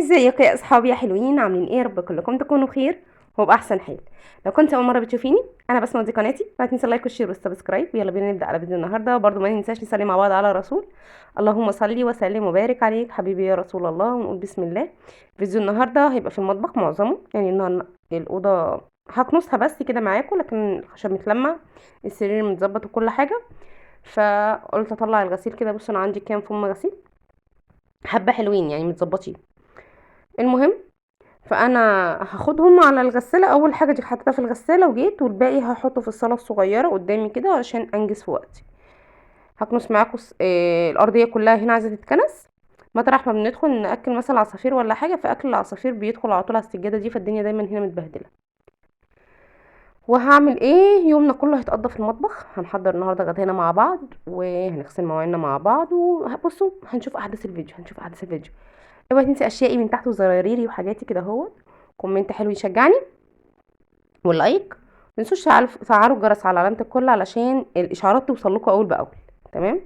ازيكم يا اصحابي يا حلوين، عاملين ايه؟ رب كلكم تكونوا بخير وباحسن حال. لو كنت اول مره بتشوفيني، انا بسمه دي قناتي، ما تنسى اللايك والشير والسبسكرايب. يلا بينا نبدا على فيديو النهارده. برضو ما ننساش نصلي مع بعض على رسول. اللهم صل وسلم وبارك عليك حبيبي يا رسول الله، ونقول بسم الله. فيديو النهارده هيبقى في المطبخ معظمه، يعني الاوضه هكنسها بس كده معاكم، لكن الخشب متلمع، السرير متظبط وكل حاجه. فقلت اطلع الغسيل كده. بصوا انا عندي كام فم غسيل، حبه حلوين يعني متظبطين. المهم، فانا هاخدهم على الغساله. اول حاجه دي حطيتها في الغساله وجيت، والباقي هحطه في الصاله الصغيره قدامي كده علشان انجز في وقتي. هكنس معاكم الارضيه كلها هنا عايزه تتكنس. مطرح ما بندخل ناكل مثلا عصافير ولا حاجه، فاكل العصافير بيدخل على طول على السجاده دي، فالدنيا دايما هنا متبهدله. وهعمل ايه؟ يومنا كله هيتقضى في المطبخ. هنحضر النهارده غدانا مع بعض، وهنغسل مواعيننا مع بعض، وبصوا هنشوف احداث الفيديو. اوعي تنسي اشيائي من تحت وزرايري وحاجاتي كده اهو. كومنت حلو يشجعني، واللايك. متنسوش تفعلوا الجرس على علامة الكل علشان الاشعارات توصل لكم اول باول. تمام.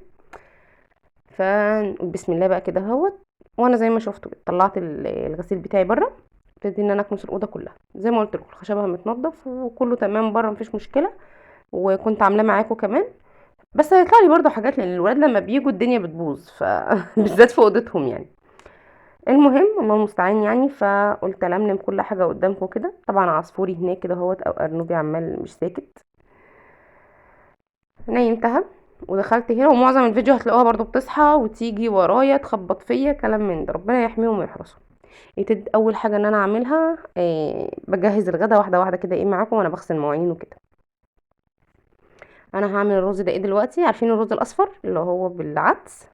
بسم الله بقى كده اهوت. وانا زي ما شفتوا طلعت الغسيل بتاعي بره. ابتدي ان انا اكنس الاوضه كلها زي ما قلت لكم، خشبها متنضف وكله تمام بره، مفيش مشكله. وكنت عاملاه معاكم كمان. بس هيطلع لي برضه حاجات، لان الولاد لما بيجوا الدنيا بتبوظ بالذات في اوضتهم يعني. المهم الله المستعان يعني. فقلت الملم كل حاجه قدامكم كده. طبعا عصفوري هناك كده اهوت، او ارنوبي عمال مش ساكت. نيمتها ودخلت هنا، ومعظم الفيديو هتلاقوها برضو بتصحى وتيجي ورايا تخبط فيا كلام من ده، ربنا يحميهم ويحرسهم. اول حاجه ان انا اعملها بجهز الغدا واحده واحده كده، ايه معاكم وانا بغسل مواعين وكده. انا هعمل الرز ده ايه دلوقتي. عارفين الرز الاصفر اللي هو بالعدس؟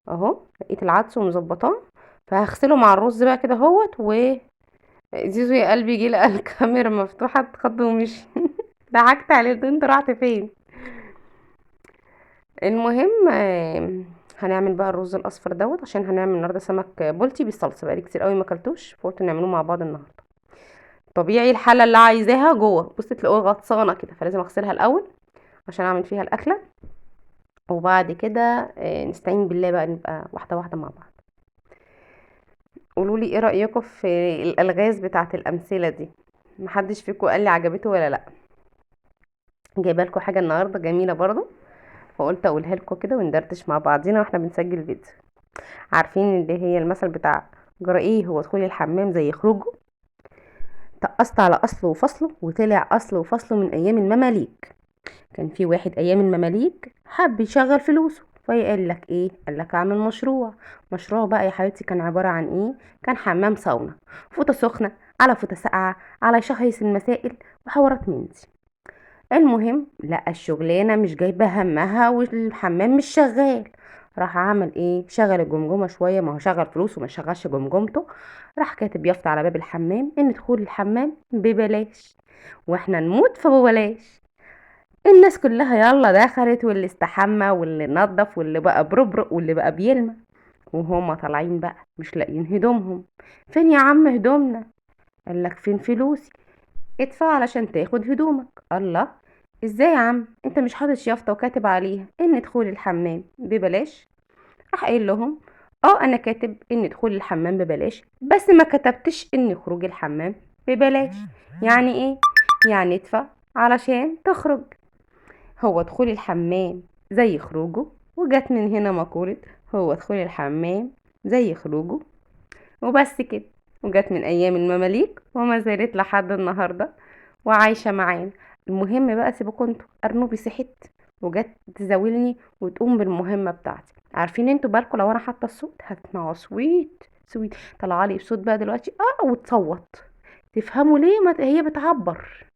اهو لقيت العدس ومظبطاه، فهغسله مع الرز بقى كده اهوت. زيزو يا قلبي جه لقى الكاميرا مفتوحه اتخض ومشي. ضحكت عليه، قلت انت رحت فين؟ المهم هنعمل بقى الرز الاصفر دوت، عشان هنعمل النهارده سمك بلطي بالصلصه. بقالي كتير قوي ما اكلتوش، فقلت نعمله مع بعض النهارده. طبيعي الحله اللي عايزاها جوه، بصي تلاقوها غطسانه كده، فلازم اغسلها الاول عشان اعمل فيها الاكله. وبعد كده نستعين بالله بقى، نبقى واحده واحده مع بعض. قولوا لي ايه رايكم في الالغاز بتاعه الامثله دي؟ محدش فيكم قال لي عجبته ولا لا؟ جايبه لكم حاجه النهارده جميله برضو، فقلت اقولها لكم كده وندردش مع بعضينا واحنا بنسجل فيديو. عارفين اللي هي المثل بتاع جرى ايه هو دخول الحمام زي خروجه؟ تقصت على اصله وفصله، وطلع اصله وفصله من ايام المماليك. كان في واحد ايام المماليك حب يشغل فلوسه، فقال لك ايه؟ قال لك اعمل مشروع. مشروع بقى يا حبيبتي كان عبارة عن ايه؟ كان حمام ساونا، فوطة سخنة على فوطة ساقعة على شهيص المسائل وحوارات من دي. المهم لقى الشغلانة مش جايبة همها والحمام مش شغال. راح عمل ايه؟ شغل الجمجمة شوية، ما هو شغل فلوس وما شغلش جمجمته. راح كاتب يافطة على باب الحمام ان دخول الحمام ببلاش، واحنا نموت فببلاش. الناس كلها يلا دخلت، واللي استحمى واللي نظف واللي بقى بربرق واللي بقى بيلمع. وهما طالعين بقى مش لاقيين هدومهم. فين يا عم هدومنا؟ قالك فين فلوسي؟ ادفع علشان تاخد هدومك. الله، ازاي يا عم انت مش حاطط يافطة وكاتب عليها ان دخول الحمام ببلاش؟ راح قايل لهم اه انا كاتب ان دخول الحمام ببلاش، بس ما كتبتش ان خروج الحمام ببلاش. يعني ايه؟ يعني ادفع علشان تخرج. هو دخول الحمام زي خروجه، وجت من هنا مقولة هو دخول الحمام زي خروجه. وبس كده. وجت من ايام المماليك وما زالت لحد النهارده وعايشه معانا. المهم بقى سيبكوا انتوا. ارنوبي صحت وجت تزاولني وتقوم بالمهمه بتاعتي. عارفين انتوا بالكم لو انا حاطه الصوت هتسمعوا سويت سويت طلع لي بصوت بقى دلوقتي وتصوت. تفهموا ليه؟ ما هي بتعبر،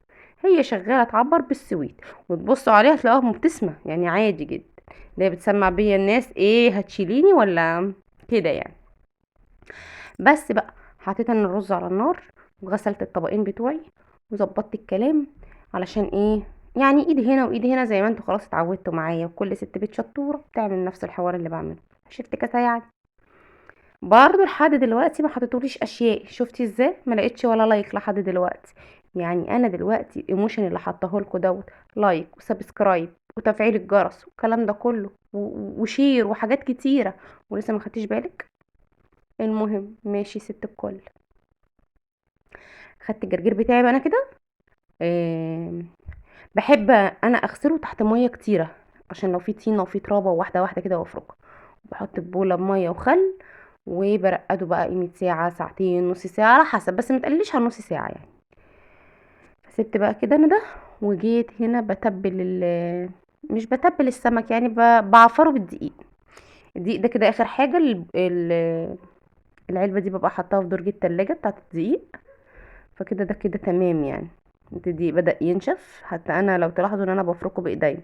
هي شغاله تعبر بالسويت. وتبصوا عليها تلاقوها مبتسمه، يعني عادي جدا. اللي هي بتسمع بيا الناس ايه، هتشيليني ولا كده يعني. بس بقى حطيت انا الرز على النار، وغسلت الطبقين بتوعي، وظبطت الكلام. علشان ايه؟ يعني ايدي هنا وايدي هنا، زي ما انتوا خلاص اتعودتوا معايا، وكل ست بيت شطوره بتعمل نفس الحوار اللي بعمله. شفت كذا يعني. برضه لحد دلوقتي ما حطيتوليش اشياء. شفتي ازاي ما لقيتش ولا لايك لحد دلوقتي؟ يعني انا دلوقتي الايموشن اللي حطاه لكم دوت لايك وسبسكرايب وتفعيل الجرس والكلام ده كله وشير وحاجات كتيره، ولسه ما خدتيش بالك. المهم ماشي ست الكل، خدت الجرجير بتاعي بقى انا كده. آم، بحب انا اغسله تحت ميه كتيره عشان لو في طينه وفي ترابه، واحده واحده كده وافركه. بحط في بوله بميه وخل، وبرقده بقى قيمه ساعه ساعتين نص ساعه على حسب، بس متقليش على نص ساعه يعني. سبت بقى كده انا ده، وجيت هنا بتبل مش بتبل السمك يعني، بعفره بالدقيق. الدقيق ده كده اخر حاجه. العلبه دي ببقى حطاها في درج التلاجة بتاعه الدقيق. فكده ده كده تمام يعني. الدقيق بدأ ينشف، حتى انا لو تلاحظوا ان انا بفركه بايديا.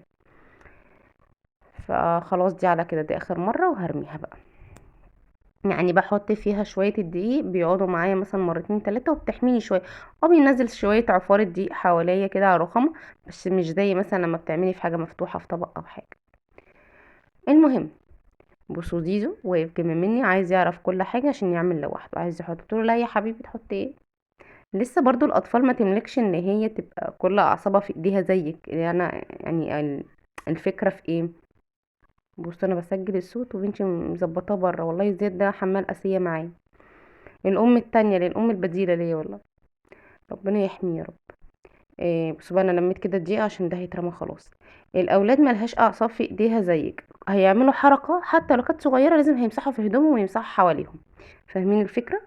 فخلاص دي على كده، دي اخر مره وهرميها بقى. يعني بحط فيها شويه الدقيق بيقعدوا معايا مثلا مرتين تلاتة، وبتحميني شويه. اه بينزل شويه عفار الدقيق حواليا كده على رخامه، بس مش زي مثلا لما بتعملي في حاجه مفتوحه في طبق او حاجه. المهم، بصوا زيزو واقف جنب مني عايز يعرف كل حاجه عشان يعمل لوحده، عايز يحط. قلت له لا يا حبيبي تحط ايه؟ لسه برضو الاطفال ما تملكش ان هي تبقى كل اعصابها في ايديها زيك يعني. انا يعني الفكره في ايه؟ بص انا بسجل الصوت وبنتي مظبطاه بره، والله زياد ده حمال اسيه معايا. الام التانية الام البديله ليا والله. ربنا يحميه يا رب. إيه بس بقى انا لميت كده دقيقه عشان ده هيترمى خلاص. الاولاد ملهاش اعصاب في ايديها زيك، هيعملوا حركه حتى لو كانت صغيره لازم هيمسحوا في هدومهم ويمسحوا حواليهم. فاهمين الفكره؟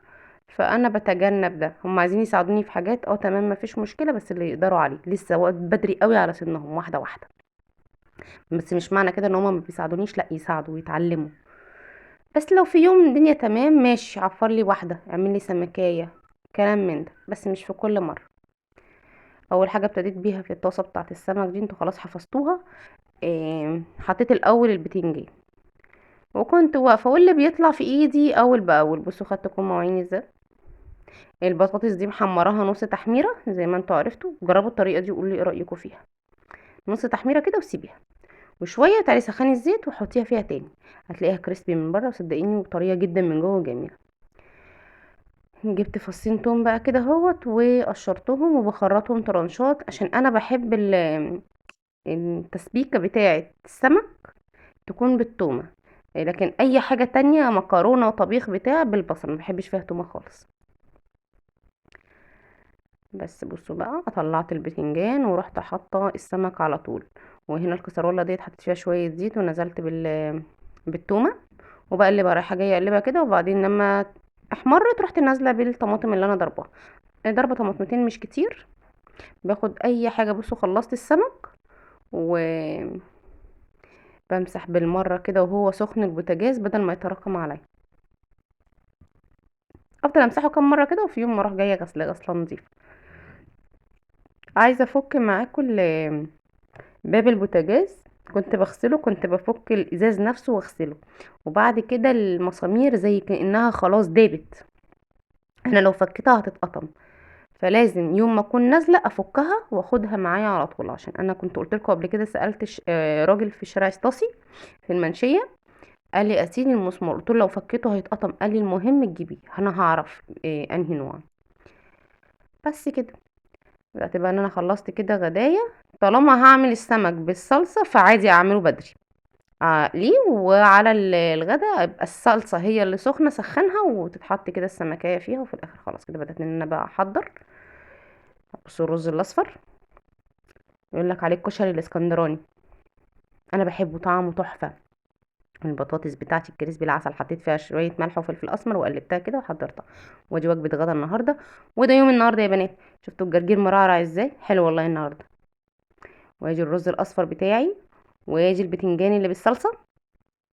فانا بتجنب ده. هم عايزين يساعدوني في حاجات، تمام مفيش مشكله، بس اللي يقدروا عليه. لسه وقت بدري قوي على سنهم، واحده واحده. بس مش معنى كده ان هم ما بيساعدونيش، لا يساعدوا ويتعلموا. بس لو في يوم الدنيا تمام ماشي، عفر لي واحده، اعمل لي سمكيه، كلام من ده، بس مش في كل مره. اول حاجه ابتديت بيها في الطاسه بتاعه السمك دي، انتوا خلاص حفظتوها. حطيت الاول البتنجان، وكنت واقفه واللي بيطلع في ايدي اول باول. بصوا خدت كم مواعين ازاي. البطاطس دي محمراها نص تحميره زي ما انتوا عرفتوا. جربوا الطريقه دي وقولوا لي ايه رايكم فيها. نص تحميره كده وسيبيها، وشويه تعالي سخني الزيت وحطيها فيها تاني. هتلاقيها كريسبي من بره، وصدقيني وطريه جدا من جوه جميله. جبت فصين توم بقى كده اهوت، وقشرتهم وبخرطهم طرنشات عشان انا بحب التسبيكه بتاعه السمك تكون بالتومه. لكن اي حاجه تانية مكرونه وطبيخ بتاع بالبصل، ما بحبش فيها تومه خالص. بس بصوا بقى، طلعت البتنجان ورحت حاطه السمك على طول. وهنا الكسرولة ديت حطيت فيها شويه زيت ونزلت بالتومه. وبقلبها رايحه جايه اقلبها كده، وبعدين لما احمرت رحت نازله بالطماطم اللي انا ضربها. ضربه طماطمتين مش كتير. باخد اي حاجه. بصوا خلصت السمك وبمسح بالمره كده وهو سخن البوتاجاز بدل ما يتراكم عليا. افضل امسحه كام مره كده، وفي يوم ما اروح جايه غسله نظيفه. عايزه افك معاكم باب البوتاجاز. كنت بغسله، كنت بفك الازاز نفسه واغسله، وبعد كده المسامير زي كانها خلاص دابت. انا لو فكيتها هتتقطم. فلازم يوم ما اكون نازله افكها واخدها معايا على طول. عشان انا كنت قلت لكم قبل كده، سالت راجل في شارع اسطاسي في المنشيه. قال لي اسيل المسمار. قلت له لو فكيته هيتقطم. قال لي المهم تجيبيه انا هعرف انهي نوع. بس كده دلوقتي بقى ان انا خلصت كده غدايا. طالما هعمل السمك بالصلصه فعادي اعمله بدري. ليه؟ وعلى الغدا يبقى الصلصه هي اللي سخنه، سخنها وتتحط كده السمكيه فيها. وفي الاخر خلاص كده بدات ان انا بقى احضر. بصوا الرز الاصفر، يقول لك عليه الكشري الاسكندراني. انا بحبه، طعمه تحفه. البطاطس بتاعتي الكريسبي العسل حطيت فيها شويه ملح وفلفل اسمر وقلبتها كده وحضرتها. ودي وجبه غدا النهارده. وده يوم النهارده يا بنات. شفتوا الجرجير مرعرع ازاي حلو والله النهارده. وادي الرز الاصفر بتاعي، وادي البتنجان اللي بالصلصه،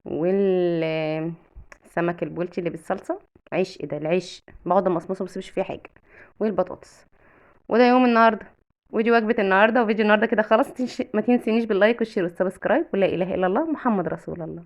والسمك البولتي اللي بالصلصه. عيش ايه ده؟ العيش بقعد امصمصه بس مش فيه حاجه. والبطاطس. وده يوم النهارده. ودي وجبه النهارده. وفيديو النهارده كده خلاص. ما تنسينيش باللايك والشير والسبسكرايب. ولا اله الا الله محمد رسول الله.